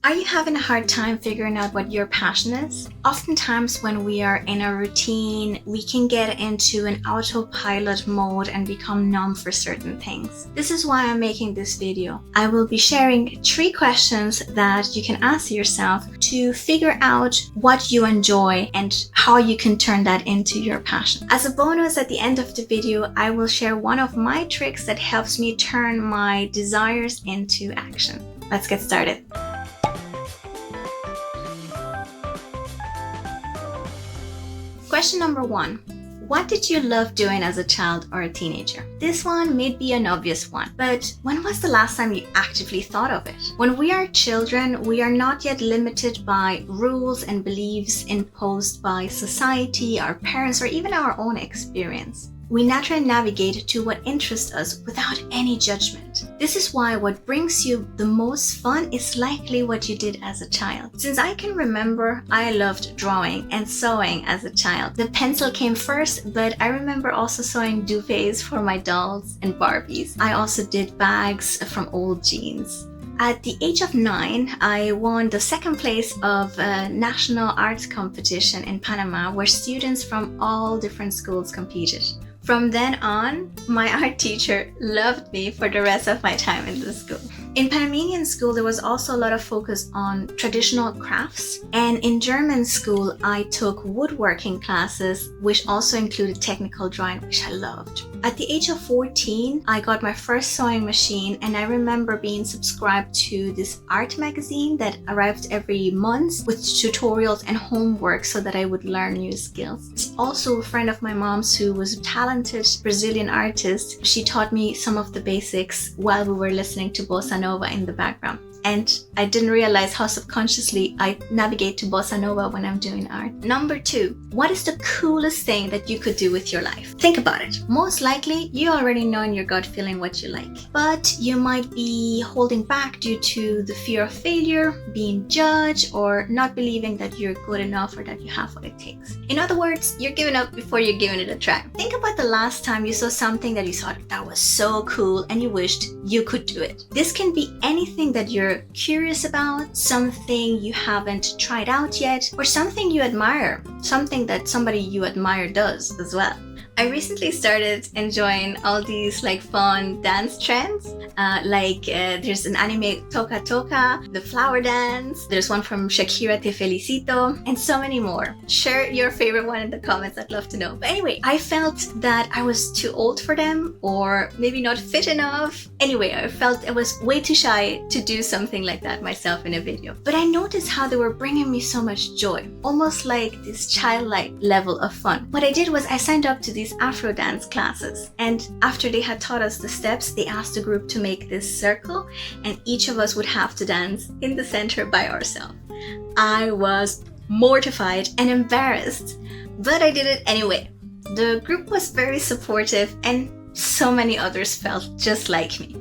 Are you having a hard time figuring out what your passion is? Oftentimes when we are in a routine, we can get into an autopilot mode and become numb for certain things. This is why I'm making this video. I will be sharing 3 questions that you can ask yourself to figure out what you enjoy and how you can turn that into your passion. As a bonus, at the end of the video, I will share one of my tricks that helps me turn my desires into action. Let's get started. Question number 1. What did you love doing as a child or a teenager? This one may be an obvious one, but when was the last time you actively thought of it? When we are children, we are not yet limited by rules and beliefs imposed by society, our parents, or even our own experience. We naturally navigate to what interests us without any judgment. This is why what brings you the most fun is likely what you did as a child. Since I can remember, I loved drawing and sewing as a child. The pencil came first, but I remember also sewing duvets for my dolls and Barbies. I also did bags from old jeans. At the age of 9, I won the 2nd place of a national arts competition in Panama where students from all different schools competed. From then on, my art teacher loved me for the rest of my time in the school. In Panamanian school, there was also a lot of focus on traditional crafts. And in German school, I took woodworking classes, which also included technical drawing, which I loved. At the age of 14, I got my first sewing machine, and I remember being subscribed to this art magazine that arrived every month with tutorials and homework so that I would learn new skills. It's also a friend of my mom's who was a talented Brazilian artist. She taught me some of the basics while we were listening to bossa nova in the background. And I didn't realize how subconsciously I navigate to bossa nova when I'm doing art. Number 2, what is the coolest thing that you could do with your life? Think about it. Most likely, you already know in your gut feeling what you like. But you might be holding back due to the fear of failure, being judged, or not believing that you're good enough or that you have what it takes. In other words, you're giving up before you're giving it a try. Think about the last time you saw something that you thought that was so cool and you wished you could do it. This can be anything that you're curious about, something you haven't tried out yet, or something you admire, something that somebody you admire does as well. I recently started enjoying all these fun dance trends. There's an anime Toca Toca, the flower dance, there's one from Shakira Te Felicito, and so many more. Share your favorite one in the comments, I'd love to know. But anyway, I felt that I was too old for them or maybe not fit enough. Anyway, I felt I was way too shy to do something like that myself in a video. But I noticed how they were bringing me so much joy, almost like this childlike level of fun. What I did was I signed up to these Afro dance classes, and after they had taught us the steps, they asked the group to make this circle and each of us would have to dance in the center by ourselves. I was mortified and embarrassed, but I did it anyway. The group was very supportive and so many others felt just like me.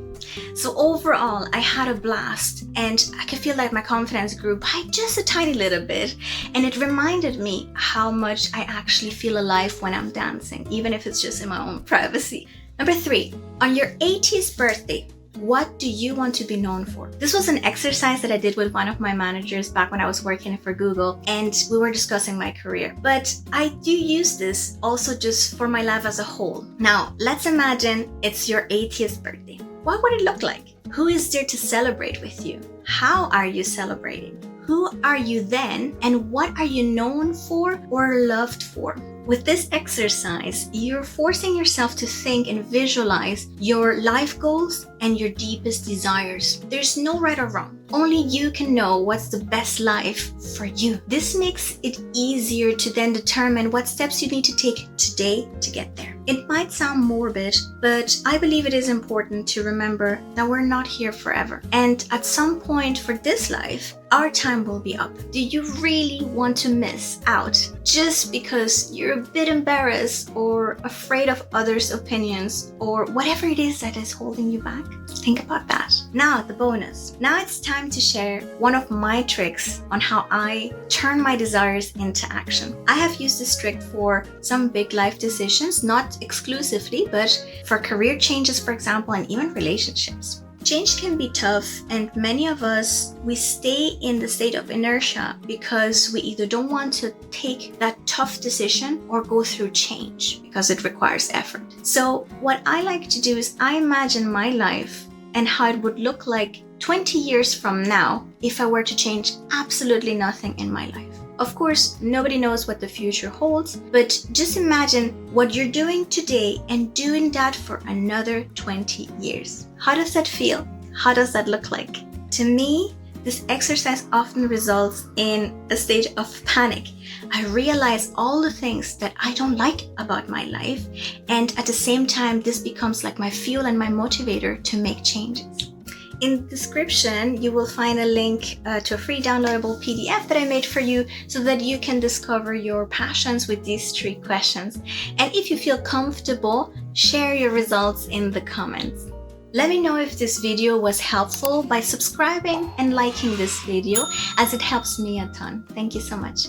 So overall, I had a blast and I could feel like my confidence grew by just a tiny little bit, and it reminded me how much I actually feel alive when I'm dancing, even if it's just in my own privacy. Number 3, on your 80th birthday, what do you want to be known for? This was an exercise that I did with one of my managers back when I was working for Google, and we were discussing my career. But I do use this also just for my life as a whole. Now, let's imagine it's your 80th birthday. What would it look like? Who is there to celebrate with you? How are you celebrating? Who are you then, and what are you known for or loved for? With this exercise, you're forcing yourself to think and visualize your life goals and your deepest desires. There's no right or wrong. Only you can know what's the best life for you. This makes it easier to then determine what steps you need to take today to get there. It might sound morbid, but I believe it is important to remember that we're not here forever. And at some point for this life, our time will be up. Do you really want to miss out just because you're a bit embarrassed or afraid of others' opinions or whatever it is that is holding you back? Think about that. Now, the bonus. Now it's time to share one of my tricks on how I turn my desires into action. I have used this trick for some big life decisions, not exclusively, but for career changes, for example, and even relationships. Change can be tough, and many of us, we stay in the state of inertia because we either don't want to take that tough decision or go through change because it requires effort. So what I like to do is I imagine my life and how it would look like 20 years from now if I were to change absolutely nothing in my life. Of course, nobody knows what the future holds, but just imagine what you're doing today and doing that for another 20 years. How does that feel? How does that look like? To me, this exercise often results in a state of panic. I realize all the things that I don't like about my life, and at the same time, this becomes like my fuel and my motivator to make changes. In the description, you will find a link to a free downloadable PDF that I made for you so that you can discover your passions with these 3 questions. And if you feel comfortable, share your results in the comments. Let me know if this video was helpful by subscribing and liking this video, as it helps me a ton. Thank you so much.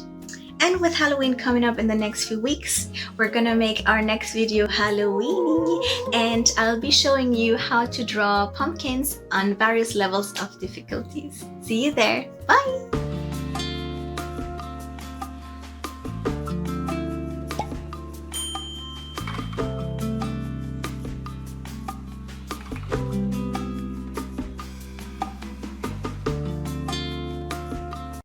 And with Halloween coming up in the next few weeks, we're gonna make our next video Halloweeny, and I'll be showing you how to draw pumpkins on various levels of difficulties. See you there. Bye!